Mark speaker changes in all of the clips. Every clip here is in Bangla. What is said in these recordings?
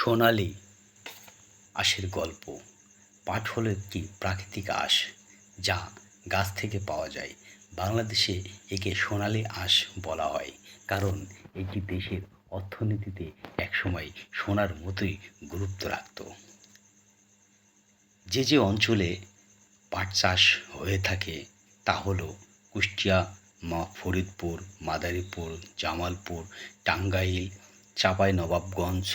Speaker 1: সোনালি আঁশের গল্প। পাট হলো একটি প্রাকৃতিক আঁশ যা গাছ থেকে পাওয়া যায়। বাংলাদেশে একে সোনালি আঁশ বলা হয় কারণ এটি দেশের অর্থনীতিতে একসময় সোনার মতোই গুরুত্ব রাখত। যে অঞ্চলে পাট চাষ হয়ে থাকে তা হলো কুষ্টিয়া, ফরিদপুর, মাদারীপুর, জামালপুর, টাঙ্গাইল, চাঁপাইনবাবগঞ্জ,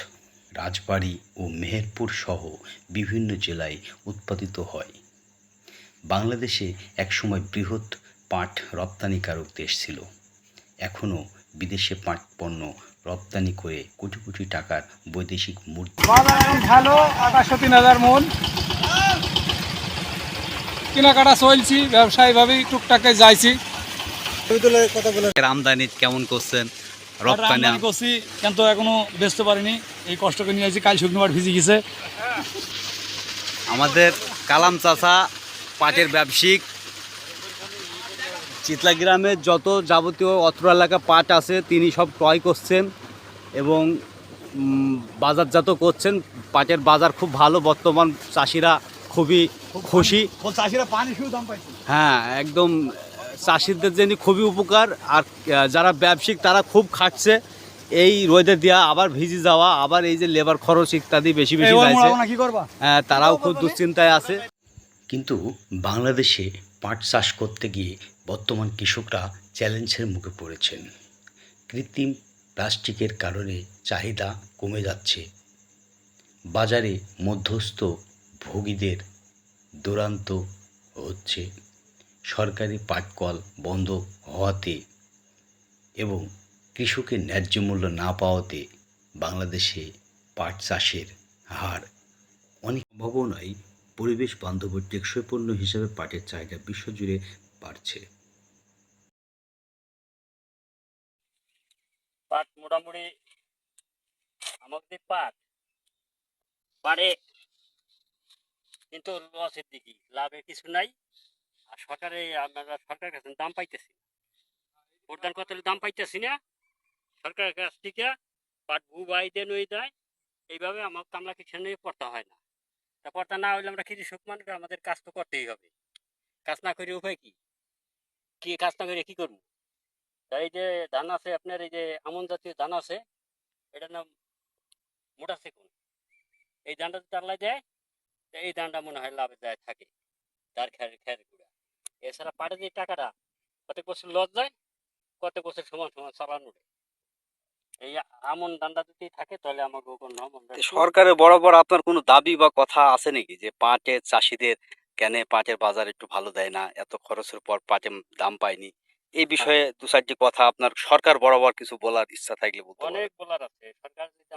Speaker 1: রাজবাড়ী ও মেহেরপুর সহ বিভিন্ন জেলায় উৎপাদিত হয়। বাংলাদেশে একসময় বৃহৎ পাট রপ্তানিকারক দেশ ছিল। এখনও বিদেশে পাট পণ্য রপ্তানি করে কোটি কোটি টাকার বৈদেশিক মুদ্রা।
Speaker 2: বাজার এখন ভালো, 2800-3000 মন কেনাকাটা চলছি, ব্যবসায়ীভাবেই টুকটাকে যাইছি।
Speaker 1: আমদানি কেমন করছেন?
Speaker 2: রপ্তানি করছি কিন্তু এখনো বেচতে পারিনি, এই কষ্ট করে নিয়ে আসছি। কাল শুকনোবার ভিজে গেছে।
Speaker 1: আমাদের কালাম চাচা পাটের ব্যবসায়িক। চিতলা গ্রামের যত যাবতীয় অত্র এলাকা পাট আছে তিনি সব ক্রয় করছেন এবং বাজারজাত করছেন। পাটের বাজার খুব ভালো, বর্তমান চাষিরা খুবই খুশি।
Speaker 2: চাষিরা পানি শুধু দাম পাইছে।
Speaker 1: হ্যাঁ, একদম চাষিদের জন্য খুবই উপকার। আর যারা ব্যবসায়িক তারা খুব খাটছে এই রোদে দেওয়া, আবার ভিজে যাওয়া, আবার এই যে লেবার খরচ ইত্যাদি বেশি যাচ্ছে। হ্যাঁ, তারাও খুব দুশ্চিন্তায় আছে। কিন্তু বাংলাদেশে পাট চাষ করতে গিয়ে বর্তমান কৃষকরা চ্যালেঞ্জের মুখে পড়েছেন। কৃত্রিম প্লাস্টিকের কারণে চাহিদা কমে যাচ্ছে। বাজারে মধ্যস্থ ভোগীদের দুরন্ত হচ্ছে। সরকারি পাটকল বন্ধ হওয়াতে এবং কৃষকের ন্যায্য মূল্য না পাওয়াতে বাংলাদেশে পাট চাষের হার অনেক সম্ভাবনায় পরিবেশ বান্ধব টেকসই পণ্য হিসেবে পাটের চাহিদা বিশ্বজুড়ে বাড়ছে।
Speaker 3: পাট মোটামুটি আমাদের পাট বাড়ে, কিন্তু লসের দিকে, লাভে কিছু নাই। আর আমরা সরকারের কাছে দাম পাইতেছি, ভোটদান কত দাম পাইতেছি না। সরকারের কাছ থেকে পাট বাই দেন ওই দেয়, এইভাবে আমার কামলা কিছু নিয়ে পড়তে হয় না। তা পড়তা না হইলে আমরা কৃষক মানুষ, আমাদের কাজ তো করতেই হবে। কাজ না করে উপায় কি? কাজ না করে কি করবো? এই যে ধান আছে আপনার, এই যে আমন জাতীয় ধান আছে, এটার নাম মোটা সেকুন। এই ধানটা যদি আল্লাহ দেয়, এই ধানটা মনে হয় লাভে দেয় থাকে, তার খের গুঁড়া। এছাড়া পাটের যে টাকাটা প্রত্যেক বছর লস যায়, প্রত্যেক বছর সমান সমান চালানো। এই আমন ধানটা যদি থাকে তাহলে আমাকে
Speaker 1: সরকারের বরাবর আপনার কোনো দাবি বা কথা আছে নাকি যে পাটের চাষিদের কেন পাটের বাজার একটু ভালো দেয় না, এত খরচের পর পাটের দাম পায়নি? এই বিষয়ে দু চারটি কথা আপনার সরকার বরাবর কিছু বলার ইচ্ছা থাকলে বলতে পারেন।
Speaker 3: অনেক বলার আছে। সরকার যদি